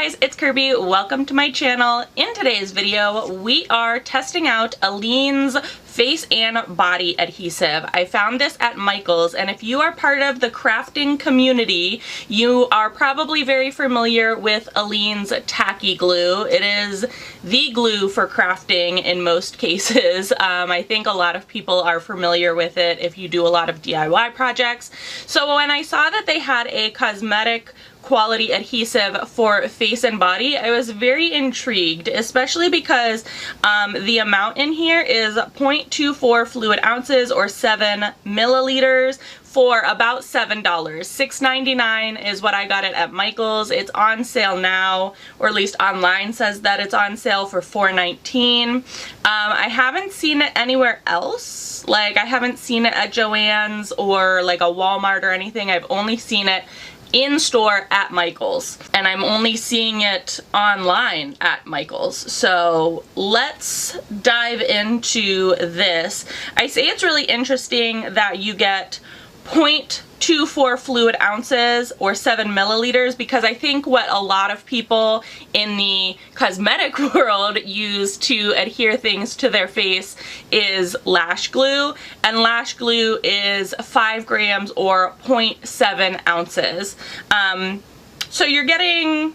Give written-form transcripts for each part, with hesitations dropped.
guys, it's Kirby. Welcome to my channel. In today's video, we are testing out ALEEN'S face and body adhesive. I found this at Michael's, and if you are part of the crafting community, you are probably very familiar with ALEEN'S tacky glue. It is the glue for crafting in most cases. I think a lot of people are familiar with it if you do a lot of DIY projects. So when I saw that they had a cosmetic quality adhesive for face and body, I was very intrigued, especially because the amount in here is 0.24 fluid ounces or 7 milliliters for about $7. $6.99 is what I got it at Michael's. It's on sale now, or at least online says that it's on sale for $4.19. I haven't seen it anywhere else. Like, I haven't seen it at Joann's or like a Walmart or anything. I've only seen it in store at Michael's, and I'm only seeing it online at Michael's. So let's dive into this. I say it's really interesting that you get 0.24 fluid ounces or 7 milliliters, because I think what a lot of people in the cosmetic world use to adhere things to their face is lash glue, and lash glue is 5 grams or 0.7 ounces. So you're getting,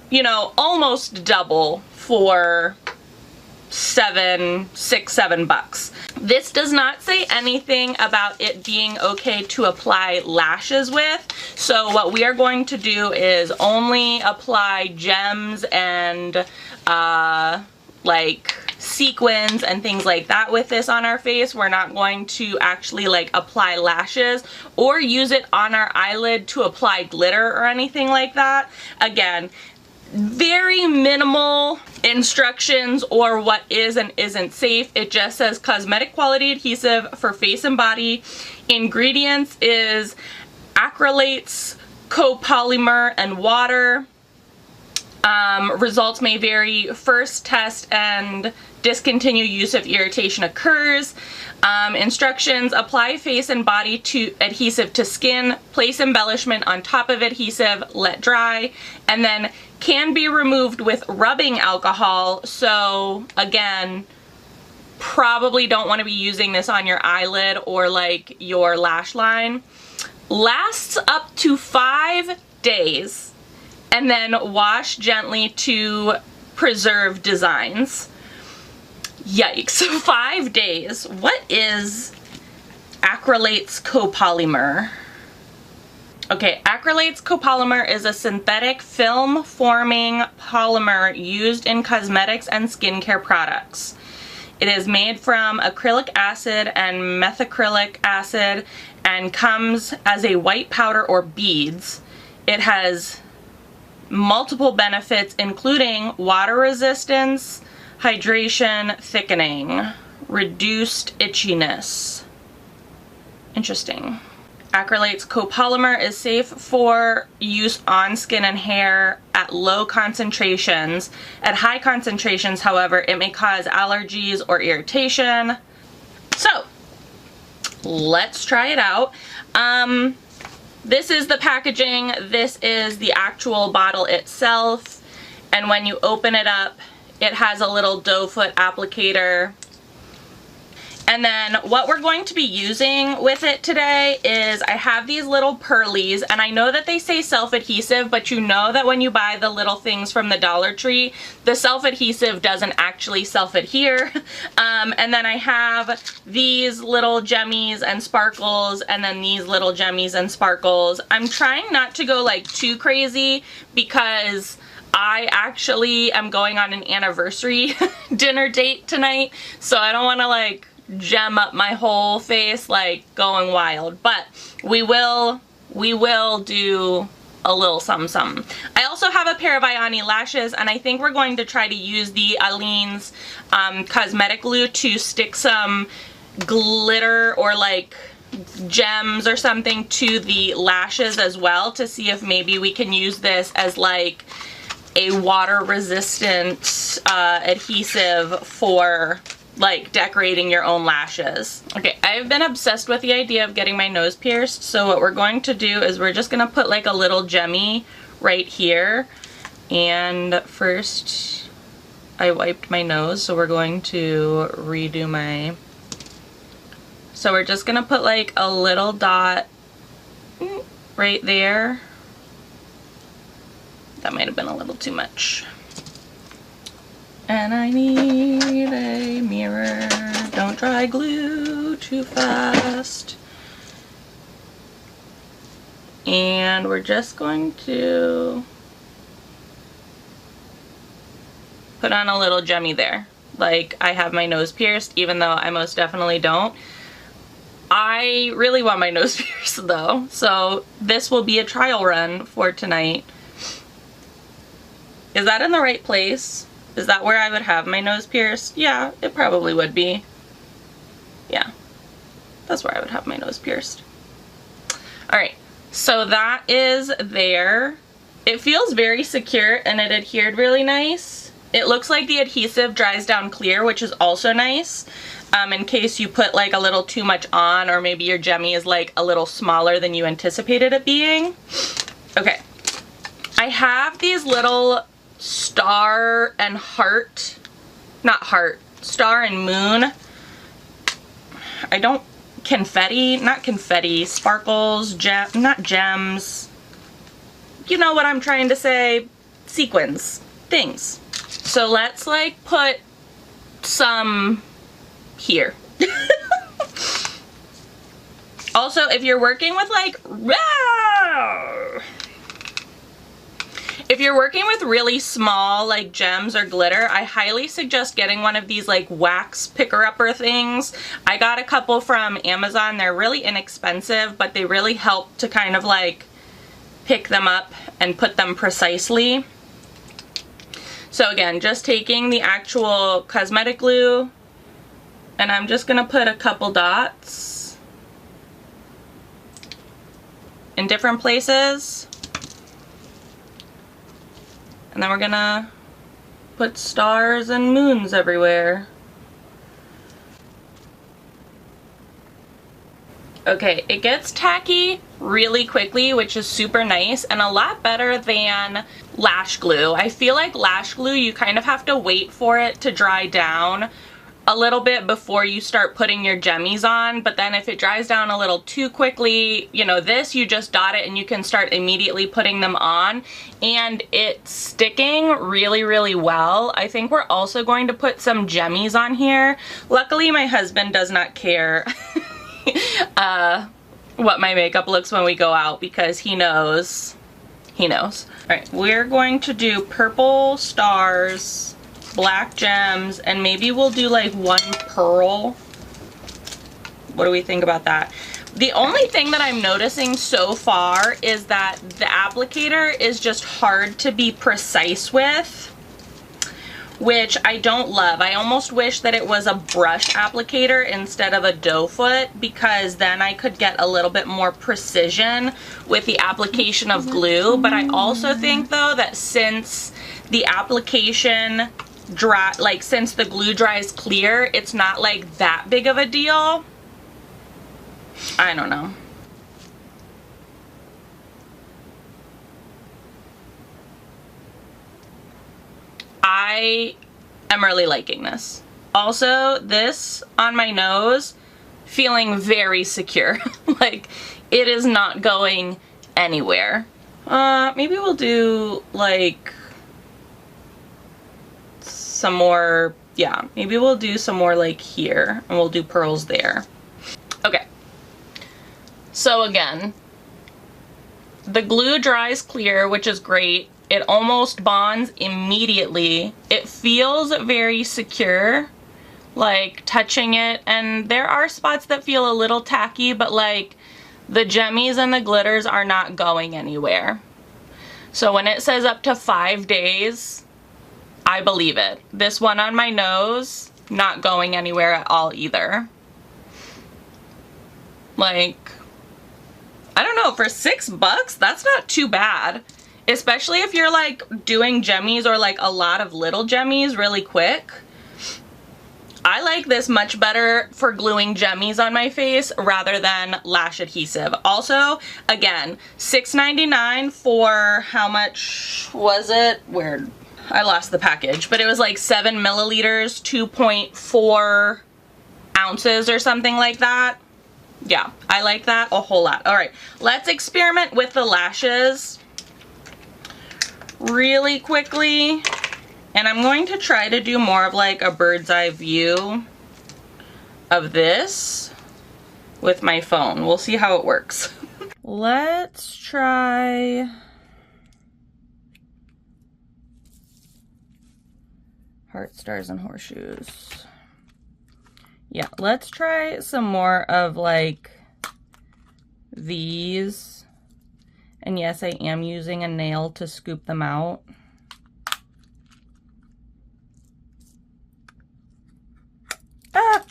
you know, almost double for $7 This does not say anything about it being okay to apply lashes with. So what we are going to do is only apply gems and like sequins and things like that with this on our face. We're not going to actually like apply lashes or use it on our eyelid to apply glitter or anything like that. Again, very minimal instructions or what is and isn't safe. It just says cosmetic quality adhesive for face and body. Ingredients is acrylates, copolymer, and water. Results may vary. First test and discontinue use if irritation occurs. Instructions: apply face and body to adhesive to skin, place embellishment on top of adhesive, let dry, and then can be removed with rubbing alcohol. So again, probably don't want to be using this on your eyelid or like your lash line. Lasts up to 5 days, and then wash gently to preserve designs. Yikes, 5 days. What is acrylates copolymer? Okay, acrylates copolymer is a synthetic film-forming polymer used in cosmetics and skincare products. It is made from acrylic acid and methacrylic acid and comes as a white powder or beads. It has multiple benefits, including water resistance, hydration, thickening, reduced itchiness. Interesting. Acrylates copolymer is safe for use on skin and hair at low concentrations. At high concentrations, however, it may cause allergies or irritation. So, let's try it out. This is the packaging. This is the actual bottle itself. And when you open it up, it has a little doe foot applicator. And then what we're going to be using with it today is I have these little pearlies, and I know that they say self-adhesive, but you know that when you buy the little things from the Dollar Tree, the self-adhesive doesn't actually self-adhere. And then I have these little gemmies and sparkles, and then these little gemmies and sparkles. I'm trying not to go like too crazy because I actually am going on an anniversary dinner date tonight, so I don't want to like gem up my whole face like going wild, but we will do a little something. I also have a pair of Ioni lashes, and I think we're going to try to use the ALEEN'S cosmetic glue to stick some glitter or like gems or something to the lashes as well, to see if maybe we can use this as like a water resistant adhesive for like decorating your own lashes. Okay, I've been obsessed with the idea of getting my nose pierced, so what we're going to do is we're just gonna put like a little gemmy right here, And first I wiped my nose, so we're going to redo my... So we're just gonna put like a little dot right there. That might have been a little too much. And I need a mirror. Don't dry glue too fast. And we're just going to put on a little gemmy there. Like I have my nose pierced, even though I most definitely don't. I really want my nose pierced though, so this will be a trial run for tonight. Is that in the right place? Is that where I would have my nose pierced? Yeah, it probably would be. Yeah, that's where I would have my nose pierced. Alright, so that is there. It feels very secure and it adhered really nice. It looks like the adhesive dries down clear, which is also nice. In case you put like a little too much on, or maybe your gemmy is like a little smaller than you anticipated it being. Okay, I have these little star and heart, not heart, star and moon. I don't, confetti, not confetti, sparkles, not gems. You know what I'm trying to say, sequins, things. So let's like put some here. Also, if you're working with like, if you're working with really small like gems or glitter, I highly suggest getting one of these like wax picker-upper things. I got a couple from Amazon. They're really inexpensive, but they really help to kind of like pick them up and put them precisely. So again, just taking the actual cosmetic glue, and I'm just gonna put a couple dots in different places. And then we're gonna put stars and moons everywhere. Okay, it gets tacky really quickly, which is super nice and a lot better than lash glue. I feel like lash glue, you kind of have to wait for it to dry down a little bit before you start putting your gemmies on, but then if it dries down a little too quickly, you know, this, you just dot it and you can start immediately putting them on, and it's sticking really, really well. I think we're also going to put some gemmies on here. Luckily, my husband does not care what my makeup looks when we go out, because he knows. He knows. All right, we're going to do purple stars, black gems, and maybe we'll do like one pearl. What do we think about that? The only thing that I'm noticing so far is that the applicator is just hard to be precise with, which I don't love. I almost wish that it was a brush applicator instead of a dough foot, because then I could get a little bit more precision with the application of glue. But I also think though that since the application since the glue dries clear, it's not like that big of a deal. I don't know. I am really liking this. Also, this on my nose, feeling very secure. Like, it is not going anywhere. Maybe we'll do like some more, yeah, maybe we'll do some more like here, and we'll do pearls there. Okay. So again, the glue dries clear, which is great. It almost bonds immediately. It feels very secure, like touching it, and there are spots that feel a little tacky, but like the gemmies and the glitters are not going anywhere. So when it says up to 5 days, I believe it. This one on my nose, not going anywhere at all either. Like, I don't know, for $6, that's not too bad. Especially if you're like doing gemmies or like a lot of little gemmies really quick. I like this much better for gluing jemmies on my face rather than lash adhesive. Also, again, $6.99 for how much was it? Where I lost the package, but it was like 7 milliliters, 2.4 ounces or something like that. Yeah, I like that a whole lot. All right, let's experiment with the lashes really quickly. And I'm going to try to do more of like a bird's eye view of this with my phone. We'll see how it works. Let's try heart, stars, and horseshoes. Yeah, let's try some more of like these. And yes, I am using a nail to scoop them out. Ah!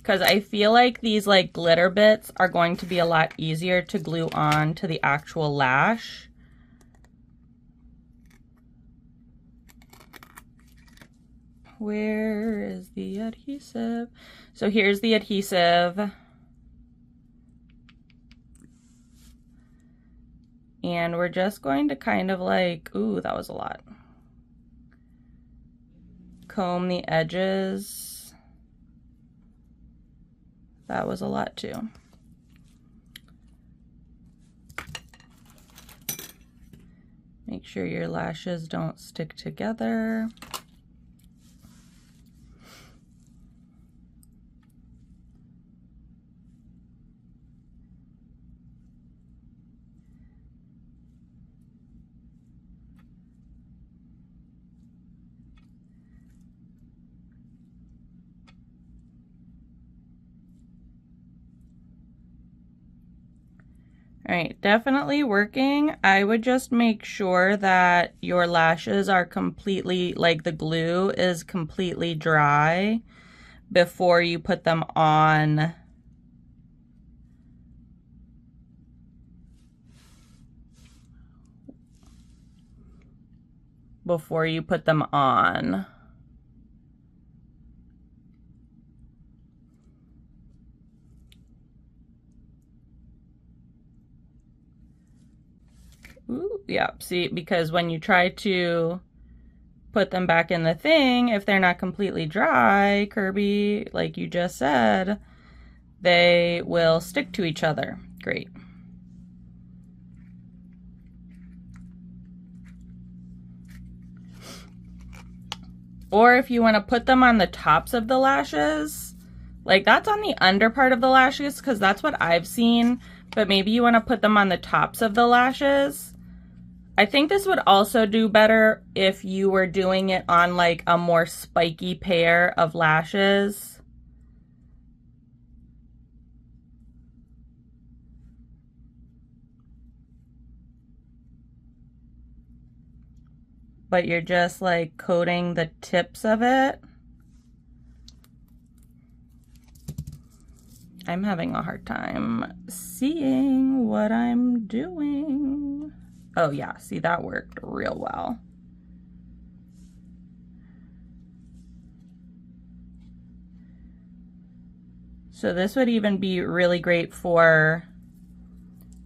Because I feel like these like glitter bits are going to be a lot easier to glue on to the actual lash. Where is the adhesive? So here's the adhesive. And we're just going to kind of like, ooh, that was a lot. Comb the edges. That was a lot too. Make sure your lashes don't stick together. All right, definitely working. I would just make sure that your lashes are completely, like the glue is completely dry before you put them on. Before you put them on. Ooh, yeah, see, because when you try to put them back in the thing, if they're not completely dry, Kirby, like you just said, they will stick to each other. Great. Or if you want to put them on the tops of the lashes, like that's on the under part of the lashes because that's what I've seen, but maybe you want to put them on the tops of the lashes. I think this would also do better if you were doing it on like a more spiky pair of lashes. But you're just like coating the tips of it. I'm having a hard time seeing what I'm doing. Oh yeah, see, that worked real well. So this would even be really great for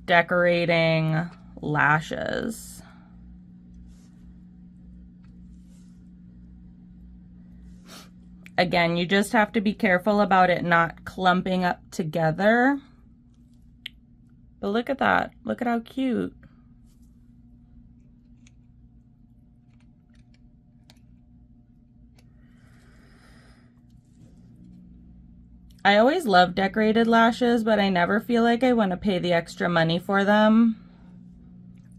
decorating lashes. Again, you just have to be careful about it not clumping up together. But look at that. Look at how cute. I always love decorated lashes, but I never feel like I want to pay the extra money for them.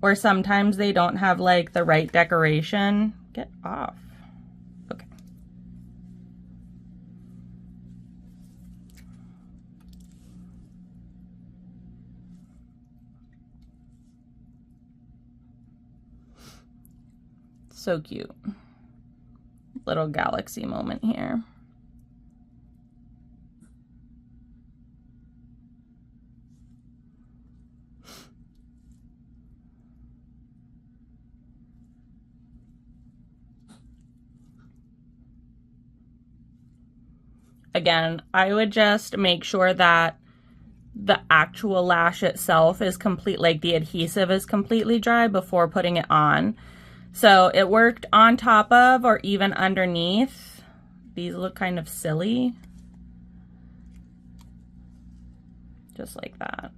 Or sometimes they don't have like the right decoration. Get off. Okay. So cute. Little galaxy moment here. again, I would just make sure that the actual lash itself is complete, like the adhesive is completely dry before putting it on. So it worked on top of or even underneath. These look kind of silly. Just like that.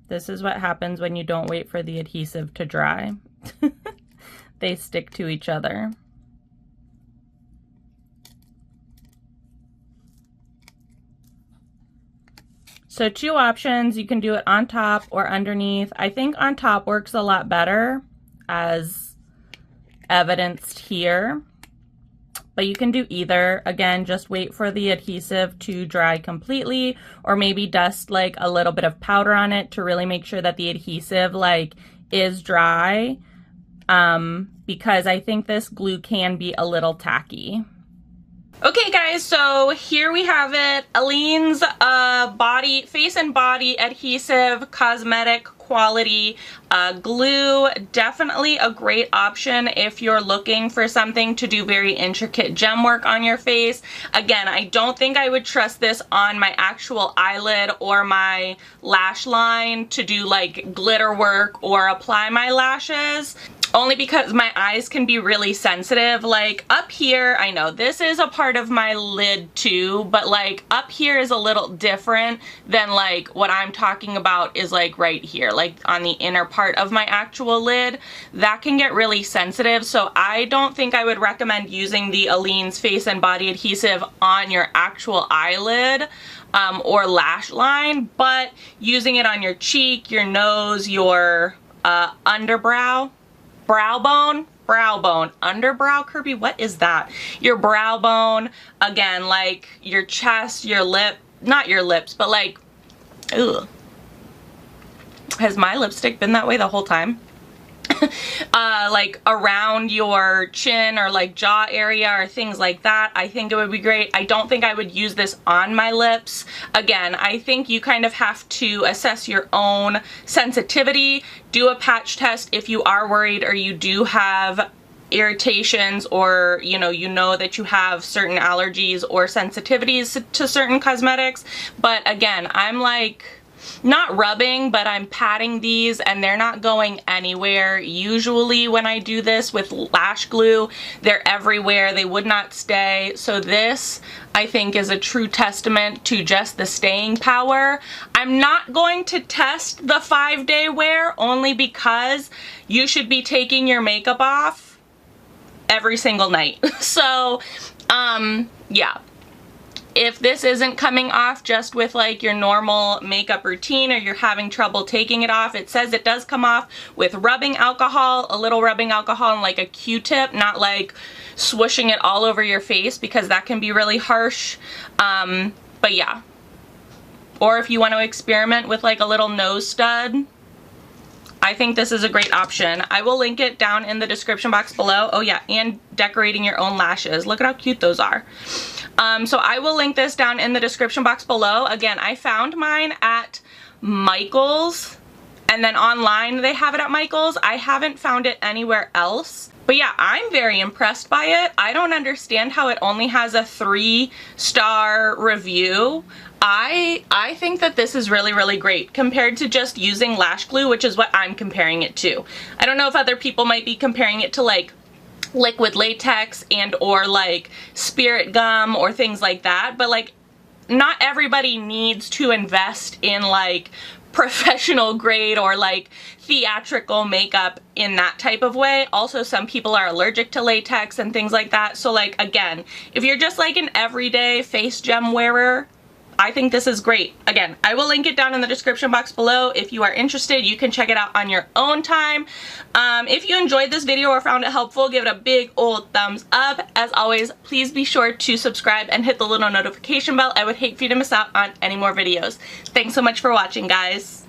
This is what happens when you don't wait for the adhesive to dry. They stick to each other. So two options, you can do it on top or underneath. I think on top works a lot better, as evidenced here. But you can do either. Again, just wait for the adhesive to dry completely, or maybe dust like a little bit of powder on it to really make sure that the adhesive like is dry, because I think this glue can be a little tacky. Okay guys, so here we have it. Aleene's face and body adhesive cosmetic quality glue. Definitely a great option if you're looking for something to do very intricate gem work on your face. Again, I don't think I would trust this on my actual eyelid or my lash line to do like glitter work or apply my lashes. Only because my eyes can be really sensitive. Like up here, I know this is a part of my lid too, but like up here is a little different than like what I'm talking about is like right here, like on the inner part of my actual lid. That can get really sensitive, so I don't think I would recommend using the Aleene's face and body adhesive on your actual eyelid or lash line, but using it on your cheek, your nose, your underbrow, brow bone, underbrow, Kirby, what is that? Your brow bone, again, like your chest, your lip, not your lips, but like, ugh. Has my lipstick been that way the whole time? Like around your chin or like jaw area or things like that, I think it would be great. I don't think I would use this on my lips. Again, I think you kind of have to assess your own sensitivity, do a patch test if you are worried or you do have irritations, or you know that you have certain allergies or sensitivities to certain cosmetics. But again, I'm like not rubbing, but I'm patting these and they're not going anywhere. Usually when I do this with lash glue, they're everywhere. They would not stay. So this, I think, is a true testament to just the staying power. I'm not going to test the 5-day wear only because you should be taking your makeup off every single night. So, yeah. If this isn't coming off just with like your normal makeup routine, or you're having trouble taking it off, it says it does come off with rubbing alcohol, a little rubbing alcohol and like a Q-tip, not like swooshing it all over your face because that can be really harsh. But yeah. Or if you want to experiment with like a little nose stud, I think this is a great option. I will link it down in the description box below. Oh yeah, and decorating your own lashes. Look at how cute those are. So I will link this down in the description box below. Again, I found mine at Michael's, and then online they have it at Michael's. I haven't found it anywhere else. But yeah, I'm very impressed by it. I don't understand how it only has a 3-star review. I think that this is really, really great compared to just using lash glue, which is what I'm comparing it to. I don't know if other people might be comparing it to like liquid latex and or like spirit gum or things like that, but like not everybody needs to invest in like professional grade or like theatrical makeup in that type of way. Also, some people are allergic to latex and things like that. So like, again, if you're just like an everyday face gem wearer, I think this is great. Again, I will link it down in the description box below. If you are interested, you can check it out on your own time. If you enjoyed this video or found it helpful, give it a big old thumbs up. As always, please be sure to subscribe and hit the little notification bell. I would hate for you to miss out on any more videos. Thanks so much for watching, guys.